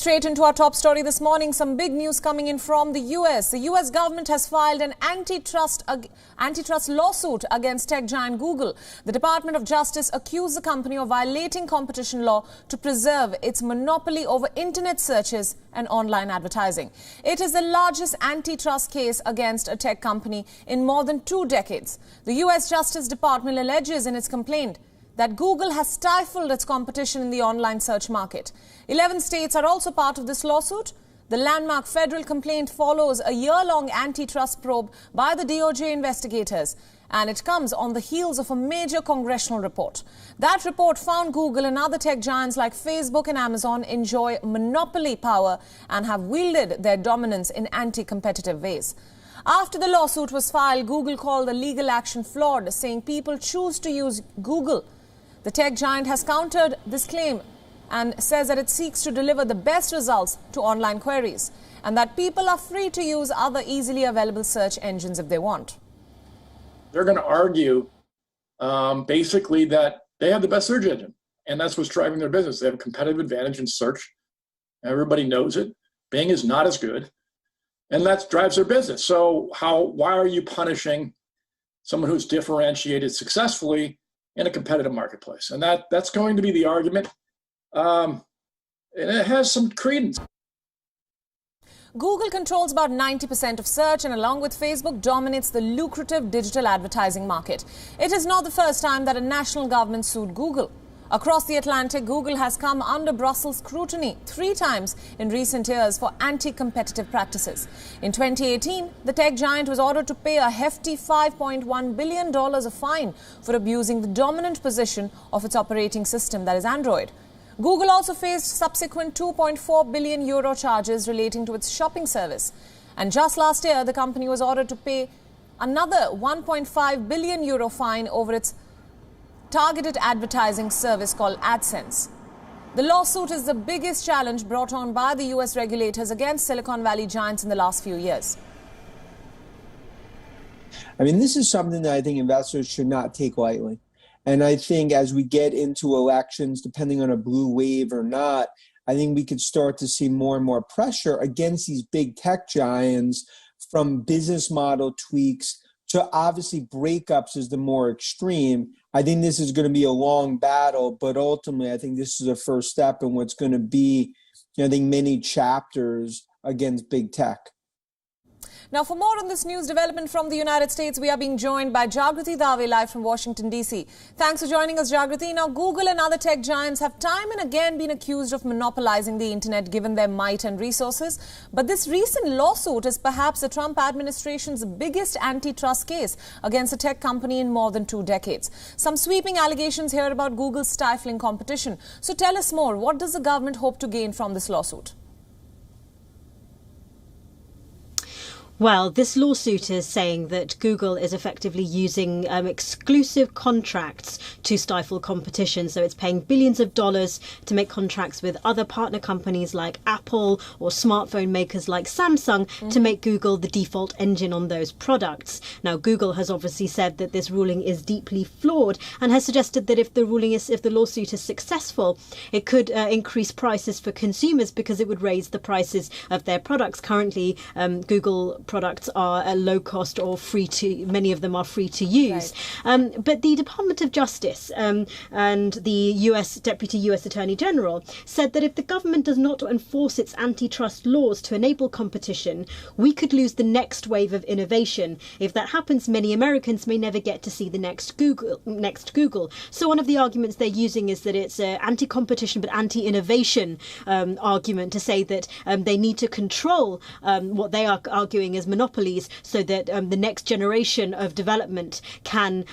Straight into our top story this morning, some big news coming in from the US. The US government has filed an antitrust lawsuit against tech giant Google. The Department of Justice accused the company of violating competition law to preserve its monopoly over internet searches and online advertising. It is the largest antitrust case against a tech company in more than 2 decades. The US Justice Department alleges in its complaint that Google has stifled its competition in the online search market. 11 states are also part of this lawsuit. The landmark federal complaint follows a year-long antitrust probe by the DOJ investigators, and it comes on the heels of a major congressional report. That report found Google and other tech giants like Facebook and Amazon enjoy monopoly power and have wielded their dominance in anti-competitive ways. After the lawsuit was filed, Google called the legal action flawed, saying people choose to use Google. The tech giant has countered this claim and says that it seeks to deliver the best results to online queries and that people are free to use other easily available search engines if they want. They're going to argue basically that they have the best search engine, and that's what's driving their business. They have a competitive advantage in search. Everybody knows it. Bing is not as good, and that drives their business. So why are you punishing someone who's differentiated successfully in a competitive marketplace? And that's going to be the argument. And it has some credence. Google controls about 90% of search and, along with Facebook, dominates the lucrative digital advertising market. It is not the first time that a national government sued Google. Across the Atlantic, Google has come under Brussels scrutiny 3 times in recent years for anti-competitive practices. In 2018, the tech giant was ordered to pay a hefty $5.1 billion of fine for abusing the dominant position of its operating system, that is Android. Google also faced subsequent €2.4 billion charges relating to its shopping service. And just last year, the company was ordered to pay another €1.5 billion fine over its targeted advertising service called AdSense. The lawsuit is the biggest challenge brought on by the US regulators against Silicon Valley giants in the last few years. I mean, this is something that I think investors should not take lightly. And I think as we get into elections, depending on a blue wave or not, I think we could start to see more and more pressure against these big tech giants, from business model tweaks to obviously breakups is the more extreme. I think this is going to be a long battle, but ultimately I think this is a first step in what's going to be, I think, many chapters against big tech. Now, for more on this news development from the United States, we are being joined by Jagriti Dave live from Washington, D.C. Thanks for joining us, Jagriti. Now, Google and other tech giants have time and again been accused of monopolizing the internet given their might and resources. But this recent lawsuit is perhaps the Trump administration's biggest antitrust case against a tech company in more than 2 decades. Some sweeping allegations here about Google's stifling competition. So tell us more. What does the government hope to gain from this lawsuit? Well, this lawsuit is saying that Google is effectively using exclusive contracts to stifle competition. So it's paying billions of dollars to make contracts with other partner companies like Apple or smartphone makers like Samsung to make Google the default engine on those products. Now, Google has obviously said that this ruling is deeply flawed and has suggested that if the lawsuit is successful, it could increase prices for consumers because it would raise the prices of their products. Currently, Google products are low cost or many of them are free to use. Right. But the Department of Justice and the Deputy US Attorney General said that if the government does not enforce its antitrust laws to enable competition, we could lose the next wave of innovation. If that happens, many Americans may never get to see the next Google. So one of the arguments they're using is that it's an anti-competition but anti-innovation argument, to say that they need to control what they are arguing as monopolies so that the next generation of development can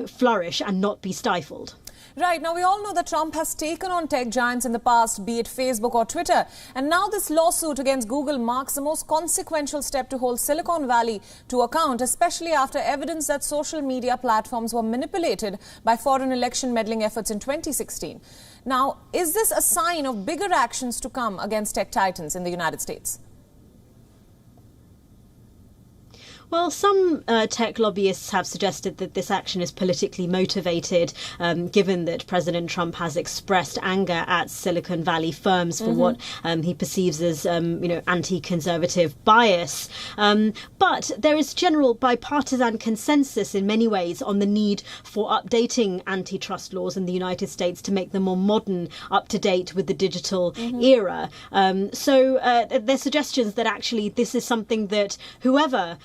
flourish and not be stifled. Right. Now, we all know that Trump has taken on tech giants in the past, be it Facebook or Twitter. And now this lawsuit against Google marks the most consequential step to hold Silicon Valley to account, especially after evidence that social media platforms were manipulated by foreign election meddling efforts in 2016. Now, is this a sign of bigger actions to come against tech titans in the United States? Well, some tech lobbyists have suggested that this action is politically motivated, given that President Trump has expressed anger at Silicon Valley firms for what he perceives as, anti-conservative bias. But there is general bipartisan consensus in many ways on the need for updating antitrust laws in the United States to make them more modern, up to date with the digital era. So there's suggestions that actually this is something that whoever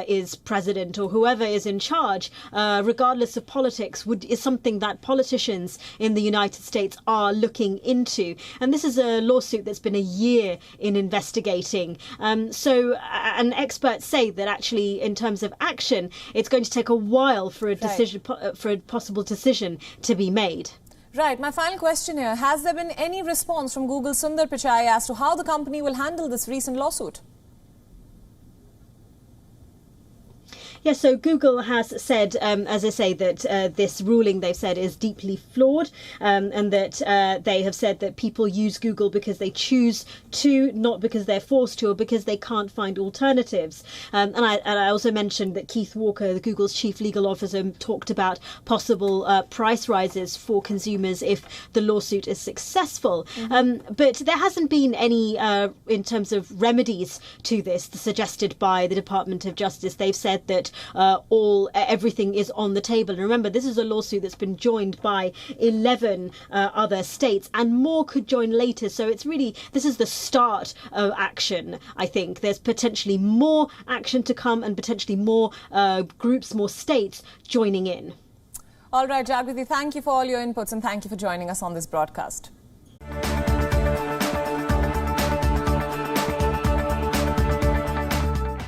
is president or whoever is in charge, regardless of politics, is something that politicians in the United States are looking into. And this is a lawsuit that's been a year in investigating. And experts say that actually, in terms of action, it's going to take a while for a decision, for a possible decision to be made. Right. My final question here: has there been any response from Google's Sundar Pichai as to how the company will handle this recent lawsuit? Yes, so Google has said, as I say, that this ruling, they've said, is deeply flawed, and that they have said that people use Google because they choose to, not because they're forced to, or because they can't find alternatives. And I also mentioned that Keith Walker, Google's chief legal officer, talked about possible price rises for consumers if the lawsuit is successful. But there hasn't been any, in terms of remedies to this, suggested by the Department of Justice. They've said that everything is on the table. And remember, this is a lawsuit that's been joined by 11 other states, and more could join later. So it's really, this is the start of action. I think there's potentially more action to come, and potentially more groups, more states joining in. All right, Jagriti, thank you for all your inputs, and thank you for joining us on this broadcast.